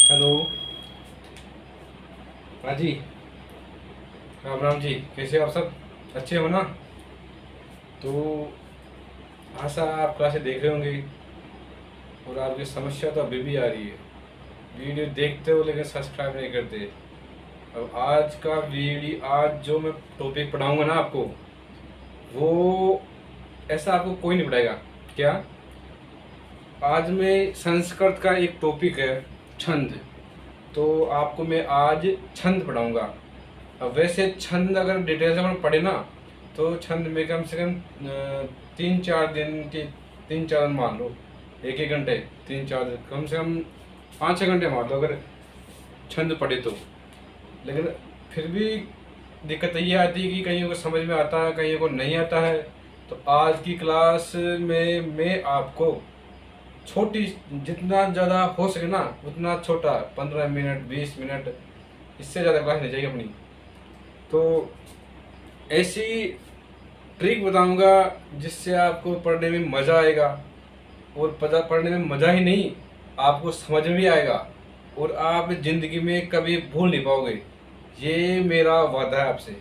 Hello. हाँ जी। राम राम जी, कैसे हो आप सब? अच्छे हो ना? तो आशा आप क्लासें देख रहे होंगे और आपकी समस्या तो अभी भी आ रही है। वीडियो देखते हो लेकिन सब्सक्राइब नहीं करते। अब आज का वीडियो, आज जो मैं टॉपिक पढ़ाऊंगा ना आपको, वो ऐसा आपको कोई नहीं पढ़ाएगा। क्या? आज मैं संस्कृत का एक टॉपिक है, छंद। तो आपको मैं आज छंद पढ़ाऊंगा। अब वैसे छंद अगर डिटेल से अपन पढ़े ना, तो छंद में कम से कम 3-4 दिन की, 3-4 दिन मान लो, 1-1 घंटे, 3-4 दिन, कम से कम 5-6 घंटे मान लो अगर छंद पढ़े तो। लेकिन फिर भी दिक्कत ये आती है कि कईयों को समझ में आता है, कईयों को नहीं आता है। तो आज की क्लास में मैं आपको छोटी, जितना ज़्यादा हो सके ना उतना छोटा, 15 मिनट 20 मिनट, इससे ज़्यादा क्लास नहीं चाहिए अपनी। तो ऐसी ट्रिक बताऊंगा जिससे आपको पढ़ने में मज़ा आएगा, और पढ़ने में मज़ा ही नहीं, आपको समझ में भी आएगा, और आप ज़िंदगी में कभी भूल नहीं पाओगे। ये मेरा वादा है आपसे।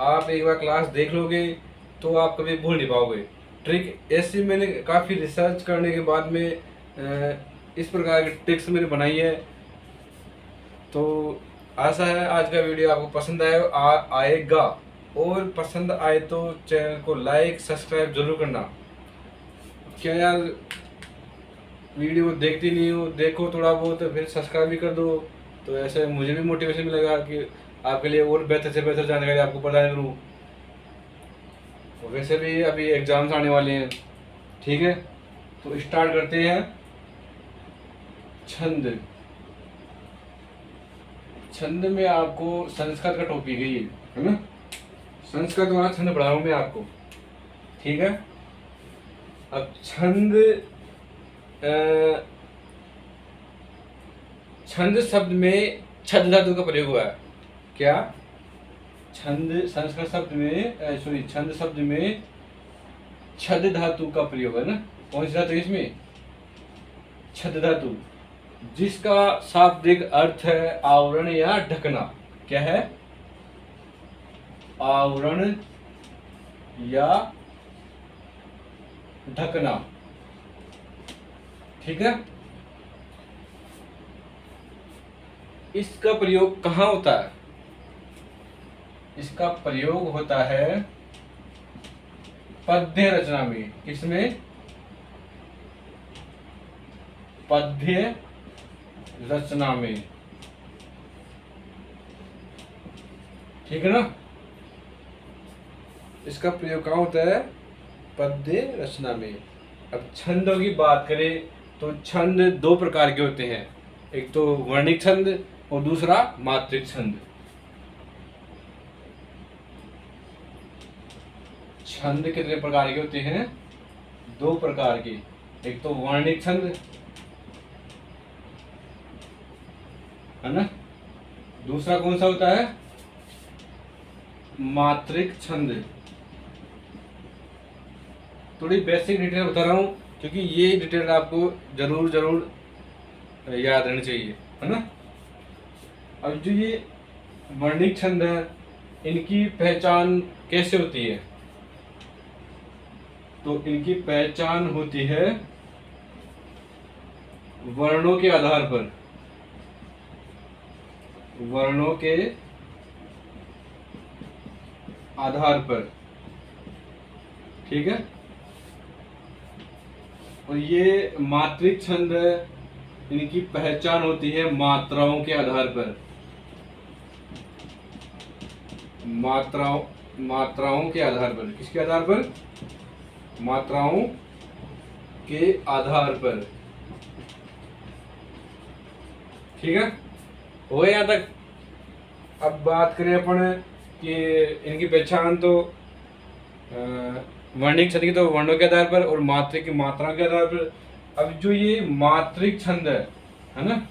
आप एक बार क्लास देख लोगे तो आप कभी भूल नहीं पाओगे। ट्रिक ऐसी मैंने काफ़ी रिसर्च करने के बाद में इस प्रकार की ट्रिक्स मैंने बनाई है। तो आशा है आज का वीडियो आपको पसंद आएगा, और पसंद आए तो चैनल को लाइक सब्सक्राइब जरूर करना। क्या यार, वीडियो देखती नहीं हो? देखो थोड़ा बहुत, फिर सब्सक्राइब भी कर दो। तो ऐसे मुझे भी मोटिवेशन मिलेगा कि आपके लिए और बेहतर से बेहतर जानकारी आपको प्रदान करूँ। वैसे भी अभी एग्जाम्स आने वाले हैं, ठीक है? तो स्टार्ट करते हैं। छंद। छंद में आपको संस्कृत का टॉपिक है ये, है ना? संस्कृत वाला छंद पढ़ा रहा हूँ मैं आपको, ठीक है? अब छंद, छंद शब्द में छद धातु का प्रयोग हुआ है। क्या? छंद संस्कृत शब्द में, सॉरी, छंद शब्द में छद धातु का प्रयोग है ना। कौन सी धातु इसमें? छद धातु, जिसका शाब्दिक अर्थ है आवरण या ढकना। क्या है? आवरण या ढकना, ठीक है? इसका प्रयोग कहाँ होता है? इसका प्रयोग होता है पद्य रचना में। किसमें? पद्य रचना में, ठीक है ना? इसका प्रयोग कहाँ होता है? पद्य रचना में। अब छंदों की बात करें तो छंद दो प्रकार के होते हैं, एक तो वर्णिक छंद और दूसरा मात्रिक छंद। छंद कितने प्रकार के होते हैं? दो प्रकार के। एक तो वर्णिक छंद, है ना? दूसरा कौन सा होता है? मात्रिक छंद। थोड़ी बेसिक डिटेल बता रहा हूँ क्योंकि ये डिटेल आपको जरूर जरूर याद रहनी चाहिए, है ना? अब जो ये वर्णिक छंद है, इनकी पहचान कैसे होती है? तो इनकी पहचान होती है वर्णों के आधार पर। वर्णों के आधार पर, ठीक है? और ये मात्रिक छंद है, इनकी पहचान होती है मात्राओं के आधार पर। मात्राओं के आधार पर। किसके आधार पर? मात्राओं के आधार पर, ठीक है? हो गया यहाँ तक? अब बात करें अपन कि इनकी पहचान, तो वर्णिक छंद की तो वर्णों के आधार पर, और मात्रिक की मात्राओं के आधार पर। अब जो ये मात्रिक छंद है ना,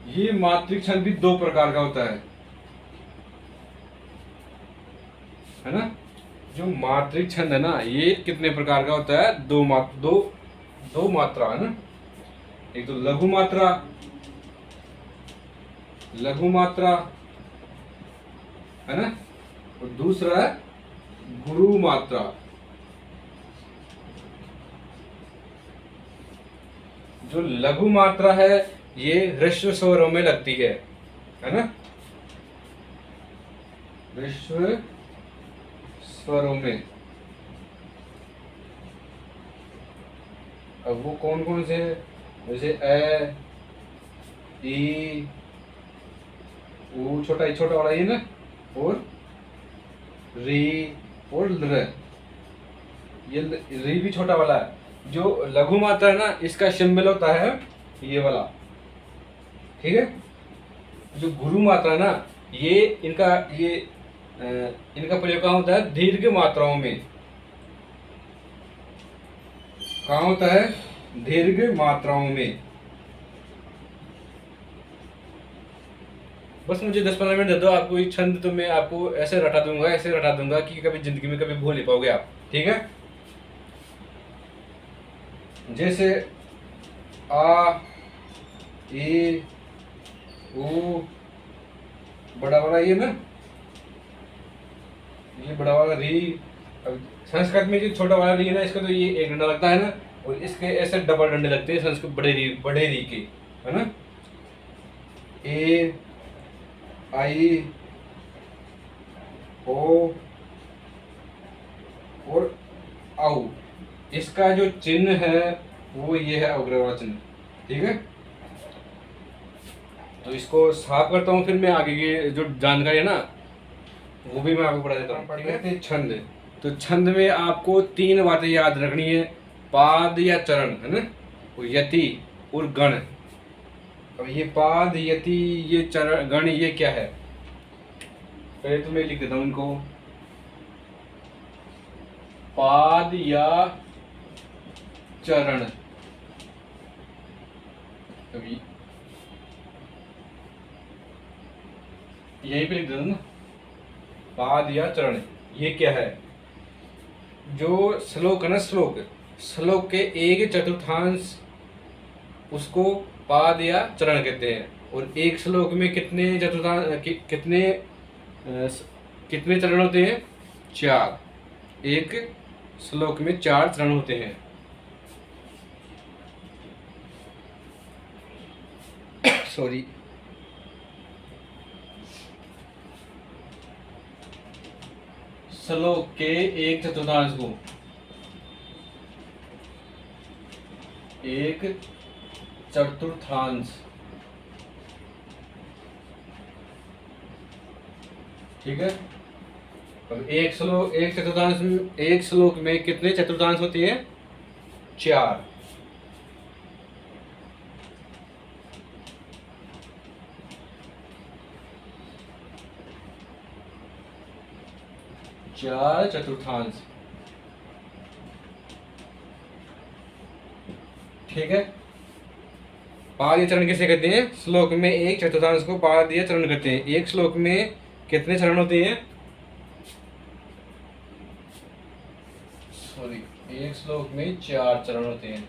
ये मात्रिक छंद भी दो प्रकार का होता है ना? जो मात्रिक छंद है ना, ये कितने प्रकार का होता है? दो मात्रा, है ना? एक तो लघु मात्रा लघु मात्रा, है ना, और दूसरा है गुरु मात्रा। जो लघु मात्रा है ये ह्रस्व स्वरों में लगती है ना, ह्रस्व स्वरों में। अब वो कौन कौन से है, जैसे ए, ई, ऊ छोटा छोटा वाला ये ना, और री और ल, ये री भी छोटा वाला है। जो लघु मात्रा है ना, इसका सिंबल होता है ये वाला, ठीक है। जो गुरु मात्रा है ना, ये इनका प्रयोग कहाँ होता है, दीर्घ मात्राओं में। कहाँ होता है, दीर्घ मात्राओं में। बस मुझे 10-15 मिनट दे दो, आपको ये छंद तो मैं आपको ऐसे रटा दूंगा, ऐसे रटा दूंगा कि कभी जिंदगी में कभी भूल नहीं पाओगे आप, ठीक है। जैसे आ, ए, ऊ, बड़ा वाला ये ना, ये बड़ा वाला री। अब संस्कृत में जो छोटा वाला री है ना, इसका तो ये एक डंडा लगता है ना, और इसके ऐसे डबल डंडे लगते हैं संस्कृत बड़े री के, है ना। ए, आई, ओ और आउ, इसका जो चिन्ह है वो ये है अग्रवाला चिन्ह, ठीक है। तो इसको साफ करता हूँ, फिर मैं आगे की जो जानकारी है ना वो भी मैं आपको बता देता हूँ, ठीक है। छंद, तो छंद में आपको 3 बातें याद रखनी है, पाद या चरण, है ना, और यति और गण। अब ये पाद, यति, ये चरण, गण, ये क्या है, पहले तो मैं लिख देता हूँ इनको। पाद या चरण, अभी यहीं पे लिख देता हूँ ना, पाद या चरण, ये क्या है। जो श्लोक है ना, श्लोक के एक चतुर्थांश उसको पाद या चरण कहते हैं। और एक श्लोक में कितने चतुर्थांश कितने चरण होते हैं, 4। एक श्लोक में 4 चरण होते हैं। सॉरी, श्लोक के एक चतुर्थांश को एक चतुर्थांश, ठीक है। अब एक चतुर्थांश में, एक श्लोक में कितने चतुर्थांश होते हैं, 4। चार चतुर्थांश, ठीक है। पाद या चरण किसे कहते हैं, श्लोक में एक चतुर्थांश को पाद या चरण कहते हैं। एक श्लोक में कितने चरण होते हैं, सॉरी, एक श्लोक में 4 चरण होते हैं,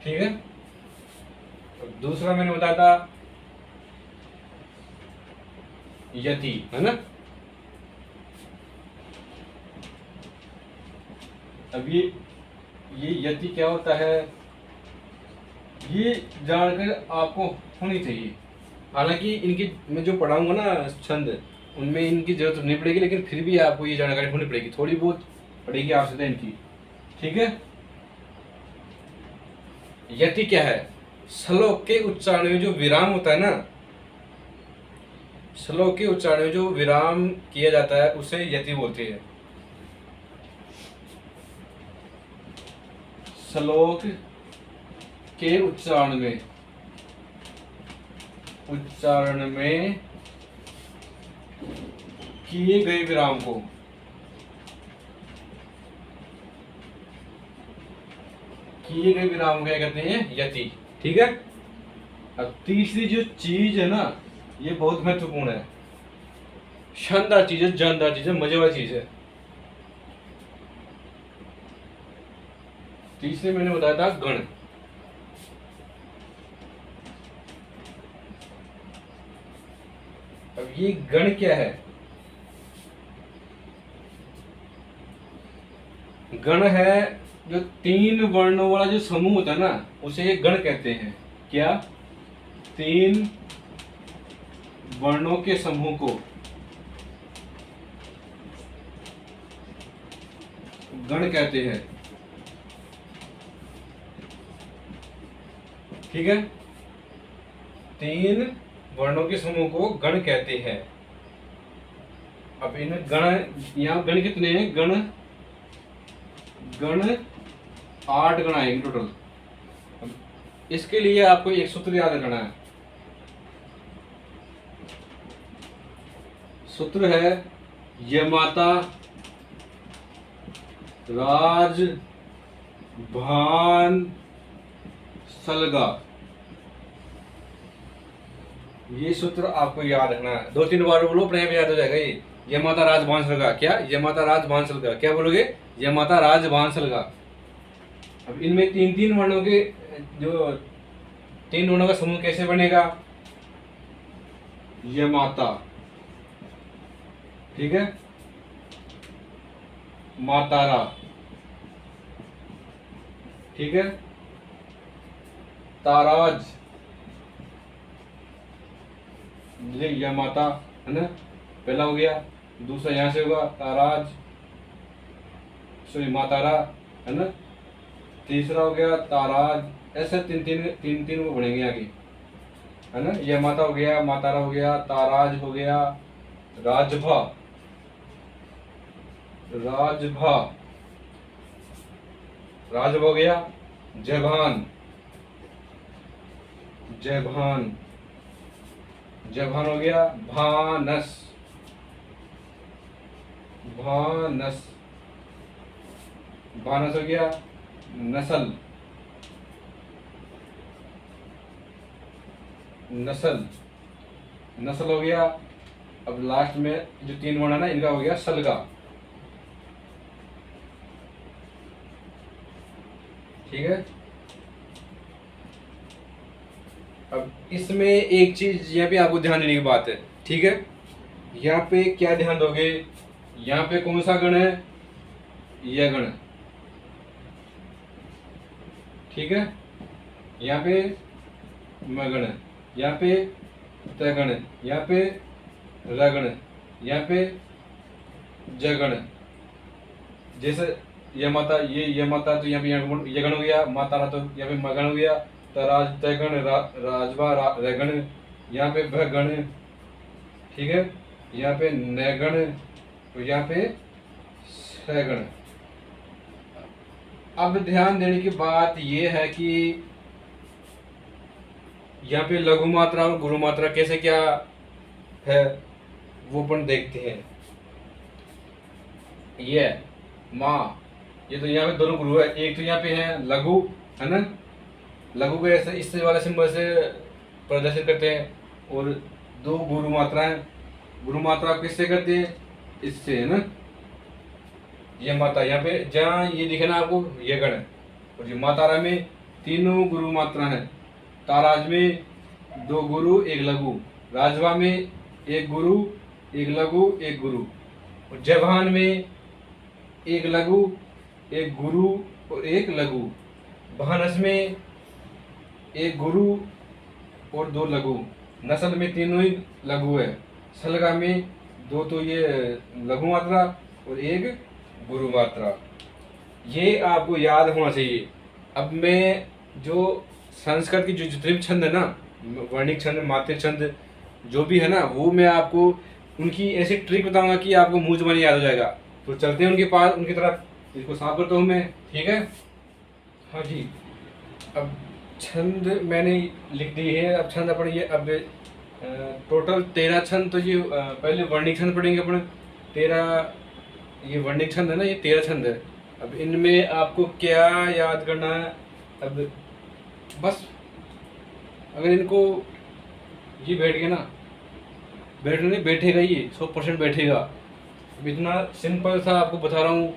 ठीक है। तो दूसरा मैंने बताया था यति, है ना। अब ये यति क्या होता है, ये जानकर आपको होनी चाहिए। हालांकि इनकी मैं जो पढ़ाऊंगा ना छंद, उनमें इनकी जरूरत नहीं पड़ेगी, लेकिन फिर भी आपको ये जानकारी होनी पड़ेगी, थोड़ी बहुत पड़ेगी आवश्यकता इनकी, ठीक है। यति क्या है, श्लोक के उच्चारण में जो विराम होता है ना, श्लोक के उच्चारण में जो विराम किया जाता है उसे यति बोलते हैं। श्लोक के उच्चारण में किए गए विराम को क्या कहते हैं, यति, ठीक है। अब तीसरी जो चीज है ना, ये बहुत महत्वपूर्ण है, शानदार चीज है, जानदार चीज है, मजे वाली चीज है। तीसरे मैंने बताया था गण। अब ये गण क्या है? गण है जो 3 वर्णों वाला जो समूह होता है ना, उसे ये गण कहते हैं। क्या? 3 वर्णों के समूह को गण कहते हैं। ठीक है, 3 वर्णों के समूह को गण कहते हैं। अब इन गण, यहाँ गण कितने हैं? गण 8 गण आएंगे टोटल। अब इसके लिए आपको एक सूत्र याद रखना है। सूत्र है यमाता राज भान सलगा। ये सूत्र आपको याद रखना है। 2-3 बार बोलो, अपने आप याद हो जाएगा। ये यमाता राज भान सलगा। क्या? यमाता राज भान सलगा। क्या बोलोगे? यमाता राज भान सलगा। अब इनमें 3-3 वर्णों के जो 3 वर्णों का समूह कैसे बनेगा? यमाता, ठीक है, मातारा, ठीक है, ताराज, यमाता, है ना, पहला हो गया। दूसरा यहां से होगा ताराज, सॉरी मातारा, है ना। तीसरा हो गया ताराज। ऐसे तीन वो बढ़ेंगे आगे, है ना। यमाता हो गया, मातारा हो गया, ताराज हो गया, राजभा, राजभा, राजभा हो गया, जयभान, जयभान, जयभान हो गया, भानस, भानस, भानस हो गया, नसल, नसल, नसल हो गया। अब लास्ट में जो 3 वर्ण है ना, इनका हो गया सलगा। ठीक है। अब इसमें एक चीज यहाँ पे आपको ध्यान देने की बात है। ठीक है, यहाँ पे क्या ध्यान दोगे? यहाँ पे कौन सा गण है? यह गण, ठीक है। यहाँ पे मगण, यहाँ पे तगण, यहाँ पे रगण, यहाँ पे जगण। जैसे यह माता, ये माता, तो यहाँ पे ये गण हो गया। मातारा तो यहाँ पे मगण हो गया। तराज, तगण, राजवा, रगण, यहाँ पे भगण, ठीक है। यहाँ पे नगण, तो यहाँ पे सगण। अब ध्यान देने की बात यह है कि यहाँ पे लघु मात्रा और गुरु मात्रा कैसे क्या है वो अपन देखते हैं। ये माँ, ये तो यहाँ पे दोनों गुरु है। एक तो यहाँ पे है लघु, है ना। लघु को ऐसे इस वाले सिंबल से प्रदर्शित करते हैं। और 2 गुरु मात्राएं, गुरु मात्रा किससे करते हैं? इससे, है ना। ये माता यहाँ पे जहाँ ये दिखे ना आपको, ये गण है। और ये मातारा में 3 गुरु मात्रा है। ताराज में 2 गुरु 1 लघु, राजवा में 1 गुरु 1 लघु 1 गुरु, और जयभान में 1 लघु 1 गुरु और 1 लघु, भानस में 1 गुरु और 2 लघु, नसल में तीनों ही लघु है, सलगा में 2 तो ये लघु मात्रा और 1 गुरु मात्रा। ये आपको याद होना चाहिए। अब मैं जो संस्कृत की जो जितने भी छंद है ना, वर्णिक छंद, मात्रिक छंद जो भी है ना, वो मैं आपको उनकी ऐसी ट्रिक बताऊंगा कि आपको मुंह जुबानी याद हो जाएगा। तो चलते हैं उनके पास, उनकी तरफ। इसको साफ करता हूँ मैं, ठीक है। हाँ जी, अब छंद मैंने लिख दी है। अब छंद अपन ये अब टोटल 13 छंद। तो ये पहले वर्णिक छंद पढ़ेंगे अपन। 13 ये वर्णिक छंद है ना, ये 13 छंद है। अब इनमें आपको क्या याद करना है? अब बस अगर इनको ये बैठ गया ना, बैठने नहीं बैठेगा, ये 100% बैठेगा। अब इतना सिंपल सा आपको बता रहा हूँ।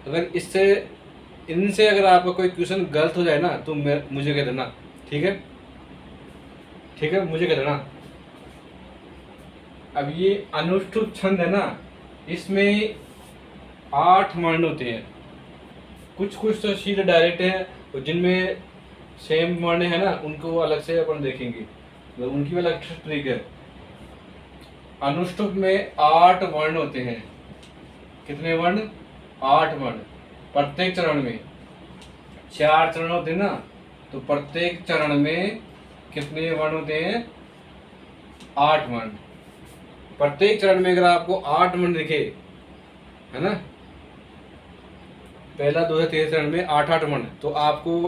अगर इससे इनसे अगर आपका कोई क्वेश्चन गलत हो जाए ना, तो मुझे कह देना, ठीक है। ठीक है, मुझे कह देना। अब ये अनुष्ठुप छंद है ना, इसमें 8 वर्ण होते हैं। कुछ कुछ तो सीधे डायरेक्ट है, और जिनमें सेम वर्ण है ना उनको अलग से अपन देखेंगे, मतलब उनकी भी अलग ट्रिक है। अनुष्ठुप में 8 वर्ण होते हैं। कितने वर्ण? 8 वर्ण। प्रत्येक चरण में 4 चरण होते हैं ना, तो प्रत्येक चरण में कितने वर्ण होते हैं? 8 वर्ण। प्रत्येक चरण में अगर आपको 8 वर्ण दिखे, है ना, पहला दूसरा तीसरा चरण में 8 वर्ण, तो आपको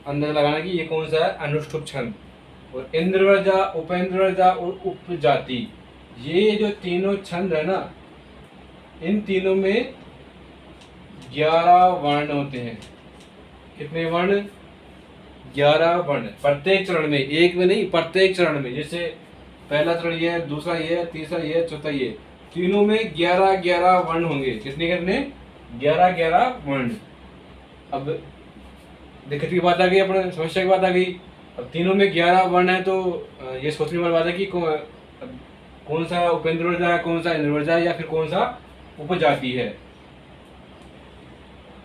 अंदाजा लगाना कि ये कौन सा है? अनुष्ठुप छंद। और इंद्रवर्जा, उपेंद्रवर्जा और उपजाति, ये जो तीनों छंद है ना, इन तीनों में 11 वर्ण होते हैं। कितने वर्ण? 11 वर्ण प्रत्येक चरण में, एक में नहीं, प्रत्येक चरण में। जैसे पहला चरण ये है, दूसरा ये है, तीसरा ये है, चौथा ये, तीनों में 11-11 वर्ण होंगे। कितने कितने? 11-11 वर्ण। अब दिक्कत की बात आ गई, अपने समस्या की बात आ गई। अब तीनों में 11 वर्ण है, तो ये सोचने वाली बात है कि कौन सा उपेंद्रवर्जा है, कौन सा इंद्रवर्जा है, या फिर कौन सा उपजाति है।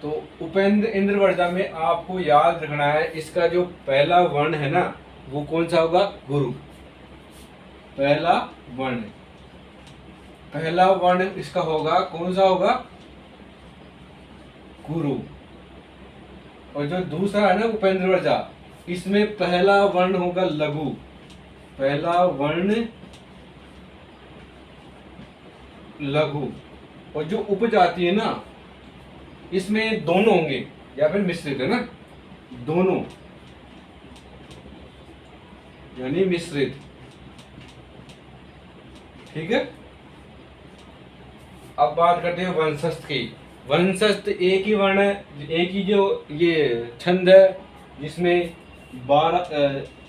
तो उपेंद्र इंद्रवर्जा में आपको याद रखना है, इसका जो पहला वर्ण है ना, वो कौन सा होगा? गुरु। पहला वर्ण, पहला वर्ण इसका होगा, कौन सा होगा? गुरु। और जो दूसरा है ना उपेंद्रवर्जा, इसमें पहला वर्ण होगा लघु। पहला वर्ण लघु। और जो उपजाति है ना, इसमें दोनों होंगे, या फिर मिश्रित, है ना, दोनों, यानी मिश्रित। ठीक है। अब बात करते हैं वंशस्थ की। वंशस्थ एक ही वर्ण है, एक ही जो ये छंद है, जिसमें 12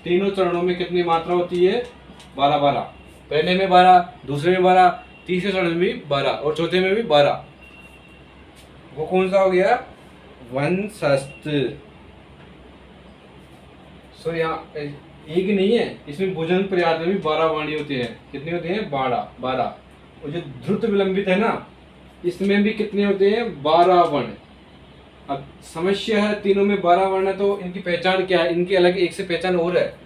तीनों चरणों में कितनी मात्रा होती है? 12-12। पहले में 12, दूसरे में 12, तीसरे चरण में भी 12, और चौथे में भी 12। वो कौन सा हो गया? वंशस्थ। सो यहाँ एक नहीं है, इसमें भोजन पर्याद में भी 12 वाणी होते हैं। कितने होते हैं? 12। और जो ध्रुत विलंबित है ना, इसमें भी कितने होते हैं? 12 वर्ण। अब समस्या है, तीनों में 12 वर्ण है, तो इनकी पहचान क्या है? इनकी अलग एक से पहचान और है।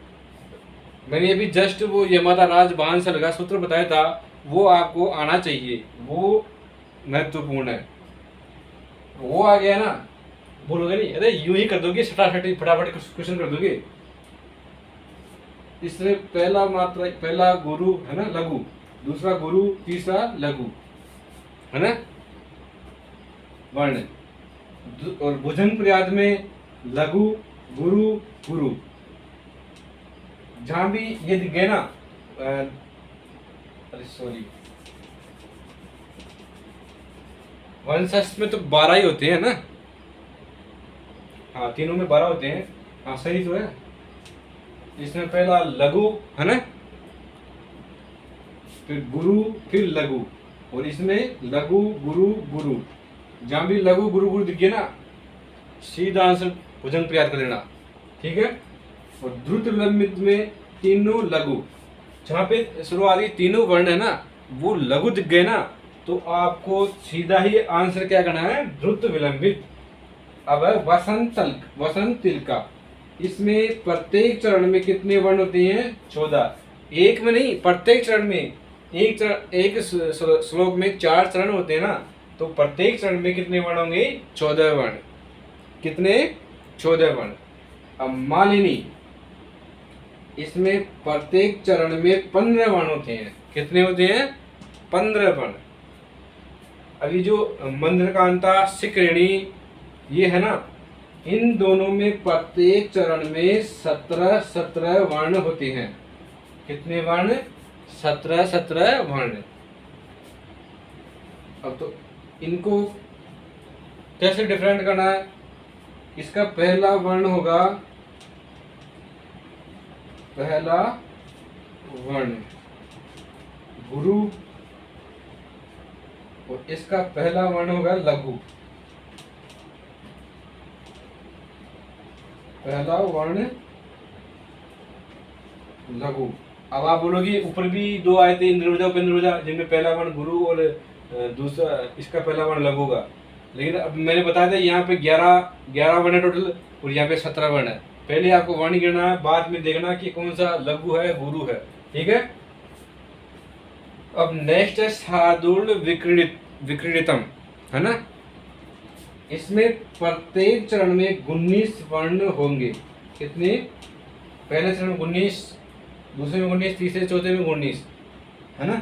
मैंने अभी जस्ट वो यमाता राजबान से लगा सूत्र बताया था, वो आपको आना चाहिए, वो महत्वपूर्ण है। वो आ गया ना, बोलोगे नहीं, अरे यूं ही कर दोगे, फटाफट क्वेश्चन कर दोगे। इसमें पहला मात्रा, पहला गुरु है ना, लघु, दूसरा गुरु, तीसरा लघु, है ना, वर्ण। और भोजन पर्याद में लघु, गुरु, गुरु। जहां भी ये दिख गए ना, अरे सॉरी, वंशस्थ में तो 12 ही होते हैं ना। हाँ, तीनों में 12 होते हैं। हाँ, सही तो है। इसमें पहला लघु है ना, फिर गुरु, फिर लघु, और इसमें लघु, गुरु, गुरु। जहां भी लघु, गुरु, गुरु दिख गया ना, सीधा आंसर भोजन पर्याद कर देना। ठीक है। और द्रुत विलंबित में तीनों लघु, जहां पे शुरुआती तीनों वर्ण है ना, वो लघु दिख गए ना, तो आपको सीधा ही आंसर क्या करना है? द्रुत विलंबित। अब है वसंत तिलका। इसमें प्रत्येक चरण में कितने वर्ण होते हैं? 14। एक में नहीं, प्रत्येक चरण में। एक श्लोक में 4 चरण होते हैं ना, तो प्रत्येक चरण में कितने वर्ण होंगे? 14 वर्ण। कितने? 14 वर्ण। अब मालिनी, इसमें प्रत्येक चरण में 15 वर्ण होते हैं। कितने होते हैं? 15 वर्ण। अभी जो मंद्रकांता, सिकरणी, ये है ना, इन दोनों में प्रत्येक चरण में 17 वर्ण होते हैं। कितने वर्ण? 17 वर्ण। अब तो इनको कैसे डिफरेंट करना है? इसका पहला वर्ण होगा, पहला वर्ण गुरु, और इसका पहला वर्ण होगा लघु। पहला वर्ण लघु, अब आप बोलोगे ऊपर भी दो आए थे, इंद्रवजा उपेंद्रवजा, जिनमें पहला वर्ण गुरु और दूसरा इसका पहला वर्ण लघु होगा। लेकिन अब मैंने बताया था यहाँ पे 11 वर्ण है टोटल, और यहाँ पे 17 वर्ण है। पहले आपको वर्ण गिनना है, बाद में देखना कि कौन सा लघु है गुरु है, ठीक है। अब नेक्स्ट है शार्दूल विक्रीडितम, है ना। इसमें प्रत्येक चरण में 19 वर्ण होंगे। कितने? पहले चरण में 19, दूसरे में 19, तीसरे चौथे में 19, है ना।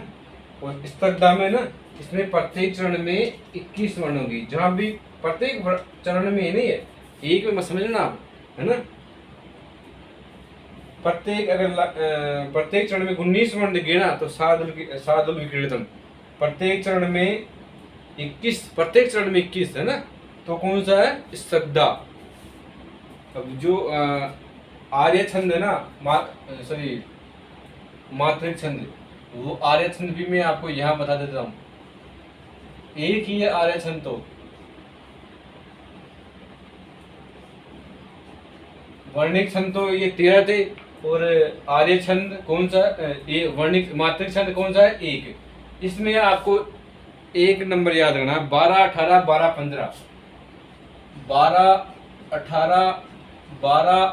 और स्तब्धा में ना, इसमें प्रत्येक चरण में 21 वर्ण होंगी। जहां भी प्रत्येक चरण में नहीं है, एक में मत समझ लेना आप, है ना। प्रत्येक चरण में 19 वर्ण गिना तो शार्दूल विक्रीडितम। प्रत्येक चरण में 21, प्रत्येक चरण में 21 है ना, तो कौन सा है? स्तब्धा। अब जो आर्य छंद है ना, मात्रिक छंद, वो आर्य छंद भी मैं आपको यहाँ बता देता हूँ। एक ही है आर्य छंद, तो वर्णिक छंद तो ये 13 थे, और आर्य छंद कौन सा, ये वर्णिक मात्रिक छंद कौन सा है? एक। इसमें आपको एक नंबर याद रखना, 12, 18, 12, 15, 12, 18, 12,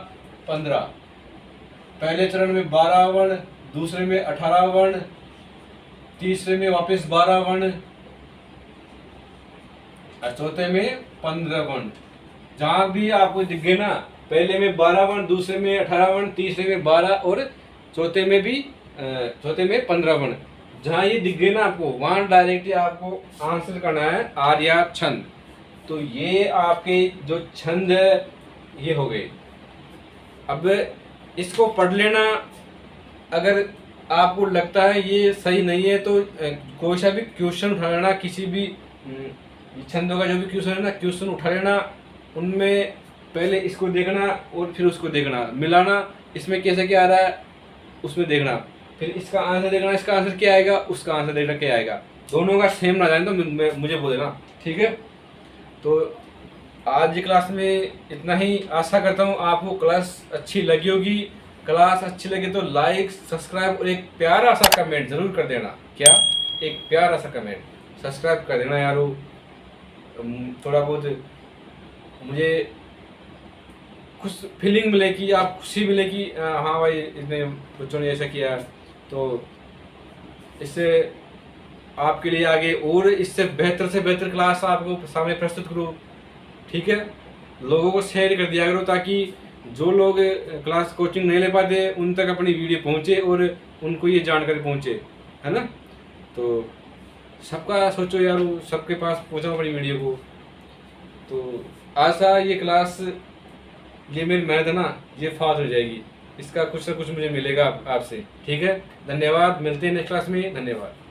15। पहले चरण में 12 वर्ण, दूसरे में 18 वर्ण, तीसरे में वापस 12 वर्ण, और चौथे में 15 वर्ण। जहां भी आपको दिखे ना, पहले में 12 वर्ण, दूसरे में 18 वर्ण, तीसरे में 12 और चौथे में 15 वर्ण। जहां ये दिख गए ना आपको, वहां डायरेक्टली आपको आंसर करना है आर्या छंद। तो ये आपके जो छंद है ये हो गए। अब इसको पढ़ लेना। अगर आपको लगता है ये सही नहीं है तो कोई सा भी क्वेश्चन उठा लेना, किसी भी छंदों का जो भी क्वेश्चन है ना, क्वेश्चन उठा लेना। उनमें पहले इसको देखना और फिर उसको देखना, मिलाना, इसमें कैसे क्या आ रहा है उसमें देखना, फिर इसका आंसर देखना, इसका आंसर क्या आएगा, उसका आंसर देखना क्या आएगा। दोनों का सेम ना जाए तो मुझे बोल देना, ठीक है। तो आज की क्लास में इतना ही। आशा करता हूँ आपको क्लास अच्छी लगी होगी। क्लास अच्छी लगे तो लाइक, सब्सक्राइब और एक प्यारा सा कमेंट जरूर कर देना। क्या? एक प्यारा सा कमेंट, सब्सक्राइब कर देना यारो। थोड़ा बहुत मुझे खुश फीलिंग मिलेगी, आप खुशी मिलेगी, हाँ भाई इतने बच्चों ने ऐसा किया। तो इससे आपके लिए आगे और इससे बेहतर से बेहतर क्लास आपको सामने प्रस्तुत करूँ, ठीक है। लोगों को शेयर कर दिया करो ताकि जो लोग क्लास कोचिंग नहीं ले पाते उन तक अपनी वीडियो पहुंचे और उनको ये जानकारी पहुंचे, है ना। तो सबका सोचो यार, सबके पास पहुंचाओ अपनी वीडियो को। तो आशा ये क्लास, ये मेरी मेहनत है ना, ये फायदा हो जाएगी, इसका कुछ ना कुछ मुझे मिलेगा आपसे, ठीक है। धन्यवाद, मिलते हैं नेक्स्ट क्लास में। धन्यवाद।